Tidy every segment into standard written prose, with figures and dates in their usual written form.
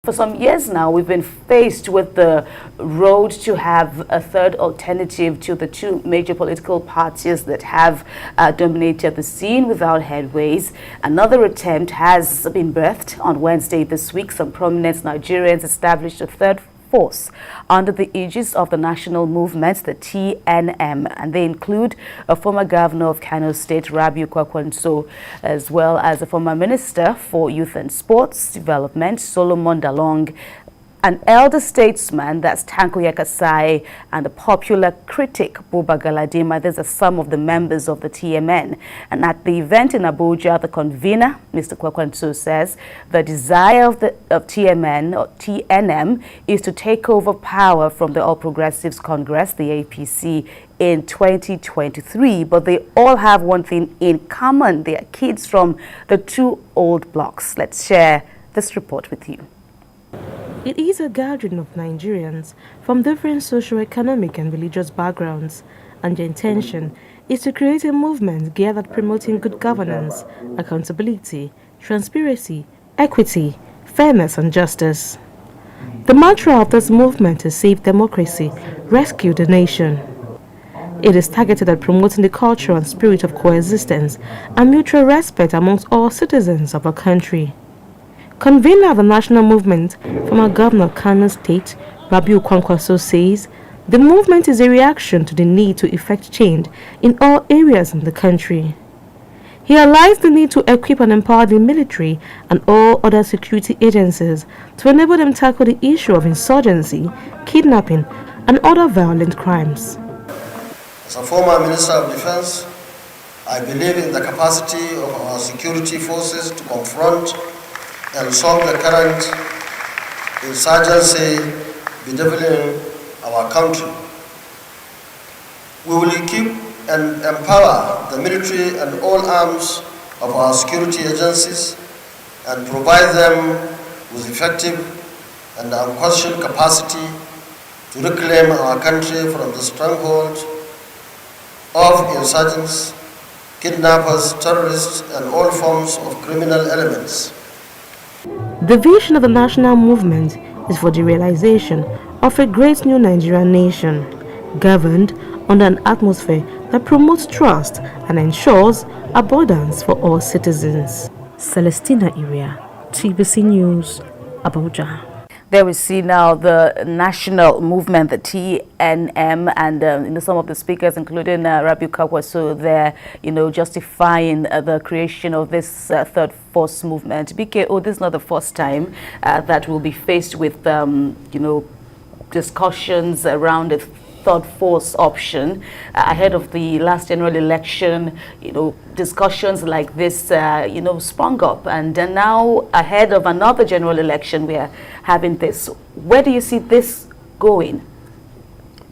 For some years now, we've been faced with the road to have a third alternative to the two major political parties that have dominated the scene without headways. Another attempt has been birthed on Wednesday this week. Some prominent Nigerians established a third force under the aegis of the national movement, the TNM, and they include a former governor of Kano State, Rabiu Kwankwaso, as well as a former minister for youth and sports development, Dalung, an elder statesman, that's Tanko Yakasai, and a popular critic, Buba Galadimaand. These are some of the members of the TMN. And at the event in Abuja, the convener, Mr. Kwankwaso, says the desire of TMN or TNM is to take over power from the All Progressives Congress, the APC, in 2023. But they all have one thing in common. They are kids from the two old blocks. Let's share this report with you. It is a gathering of Nigerians from different socio-economic and religious backgrounds, and the intention is to create a movement geared at promoting good governance, accountability, transparency, equity, fairness and justice. The mantra of this movement is Save Democracy, Rescue the Nation. It is targeted at promoting the culture and spirit of coexistence and mutual respect amongst all citizens of our country. Convener of the national movement, former governor of Kano State, Rabiu Kwankwaso, says the movement is a reaction to the need to effect change in all areas in the country. He highlights the need to equip and empower the military and all other security agencies to enable them tackle the issue of insurgency, kidnapping, and other violent crimes. As a former Minister of Defense, I believe in the capacity of our security forces to confront and solve the current insurgency bedeviling our country. We will equip and empower the military and all arms of our security agencies and provide them with effective and unquestioned capacity to reclaim our country from the stronghold of insurgents, kidnappers, terrorists, and all forms of criminal elements. The vision of the national movement is for the realization of a great new Nigerian nation, governed under an atmosphere that promotes trust and ensures abundance for all citizens. Celestina Iria, TBC News, Abuja. There we see now the national movement, the TNM, and some of the speakers, including Rabiu Kwankwaso, there, justifying the creation of this third force movement. BKO, this is not the first time that we'll be faced with, discussions around the third force option. Ahead of the last general election, discussions like this, sprung up. And now, ahead of another general election, we are having this. Where do you see this going?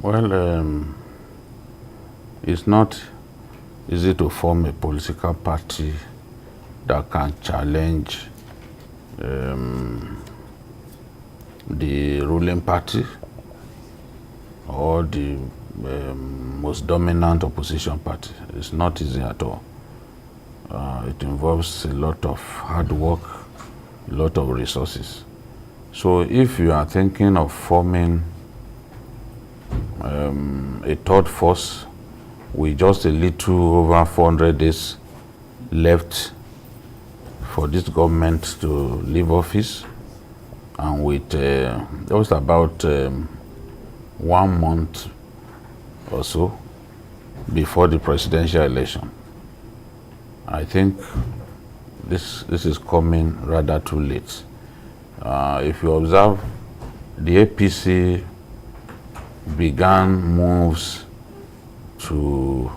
Well, it's not easy to form a political party that can challenge the ruling party or the most dominant opposition party. It's not easy at all. It involves a lot of hard work, a lot of resources. So if you are thinking of forming a third force with just a little over 400 days left for this government to leave office, and with just about 1 month or so before the presidential election, I think this is coming rather too late. If you observe, the APC began moves to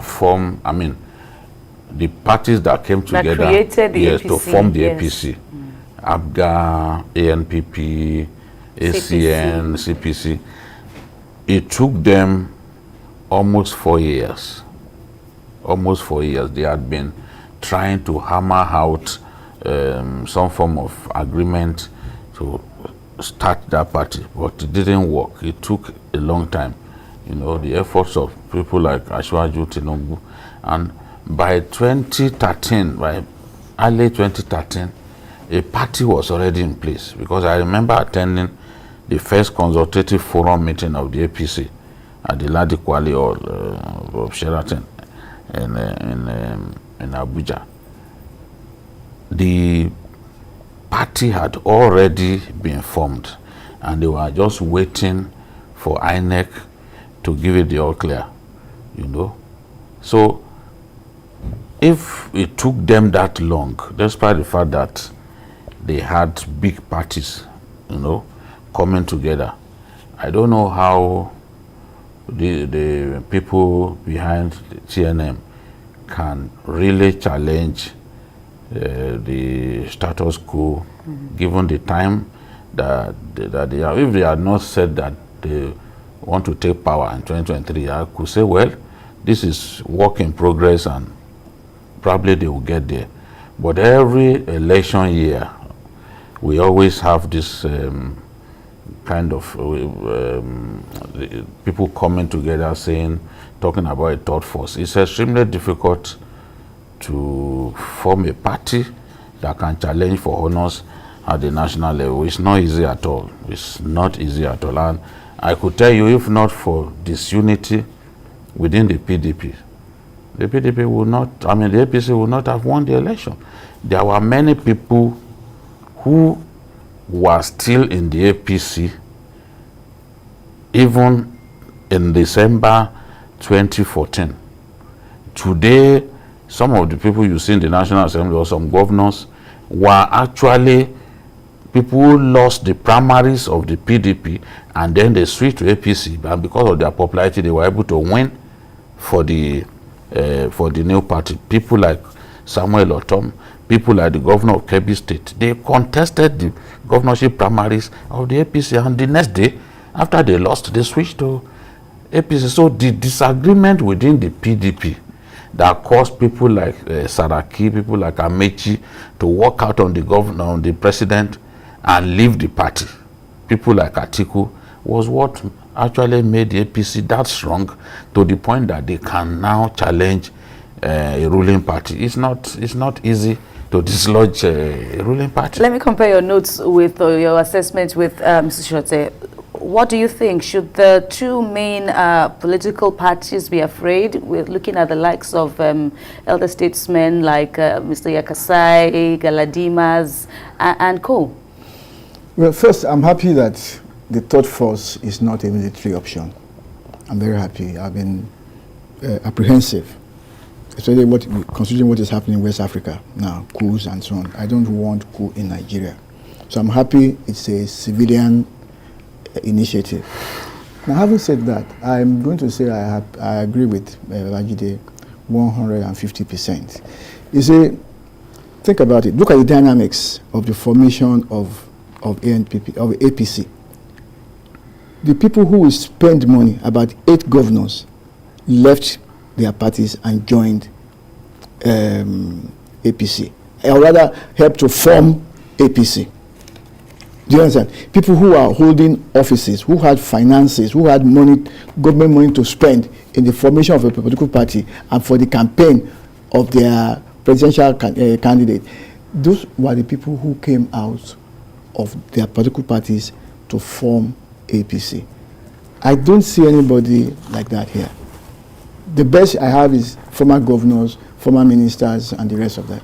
form, the parties that came together to form the APC. ABGA, ANPP, ACN, CPC. It took them almost 4 years. Almost 4 years. They had been trying to hammer out some form of agreement to start that party, but it didn't work. It took a long time. The efforts of people like Ashwaju Tinubu, and by 2013, by early 2013, a party was already in place, because I remember attending the first consultative forum meeting of the APC at the Ladi Kwali of Sheraton in Abuja. The party had already been formed, and they were just waiting for INEC to give it the all clear, you know. So if it took them that long, despite the fact that they had big parties, you know, coming together, I don't know how the people behind the TNM can really challenge the status quo, given the time that they are. If they had not said that they want to take power in 2023, I could say, well, this is work in progress and probably they will get there. But every election year, we always have this kind of people coming together talking about a third force. It's extremely difficult to form a party that can challenge for honors at the national level. It's not easy at all. It's not easy at all. And I could tell you, if not for disunity within the PDP will not, the APC will not have won the election. There were many people who were still in the APC even in December 2014. Today, some of the people you see in the National Assembly or some governors were actually people who lost the primaries of the PDP and then they switched to APC, and because of their popularity they were able to win for the new party. People like Samuel Otom, people like the governor of Kebbi State, they contested the governorship primaries of the APC, and the next day after they lost, they switched to APC. So the disagreement within the PDP that caused people like Saraki, people like Amechi to walk out on the governor, on the president, and leave the party, people like Atiku, was what actually made the APC that strong, to the point that they can now challenge a ruling party. It's not easy to dislodge a ruling party. Let me compare your notes with your assessment with Mr. Shote. What do you think? Should the two main political parties be afraid? We're looking at the likes of elder statesmen like Mr. Yakasai, Galadimaand, and co. Well, first, I'm happy that the third force is not a military option. I'm very happy. I've been apprehensive, especially considering what is happening in West Africa now, coups and so on. I don't want coup in Nigeria. So I'm happy it's a civilian initiative. Now, having said that, I'm going to say I agree with Alhaji 150%. You see, think about it. Look at the dynamics of the formation of APC. The people who will spend money, about 8 governors, left their parties and joined APC, or rather helped to form APC. Do you understand? People who are holding offices, who had finances, who had money, government money to spend in the formation of a political party and for the campaign of their presidential candidate. Those were the people who came out of their political parties to form APC. I don't see anybody like that here. The best I have is former governors, former ministers, and the rest of that.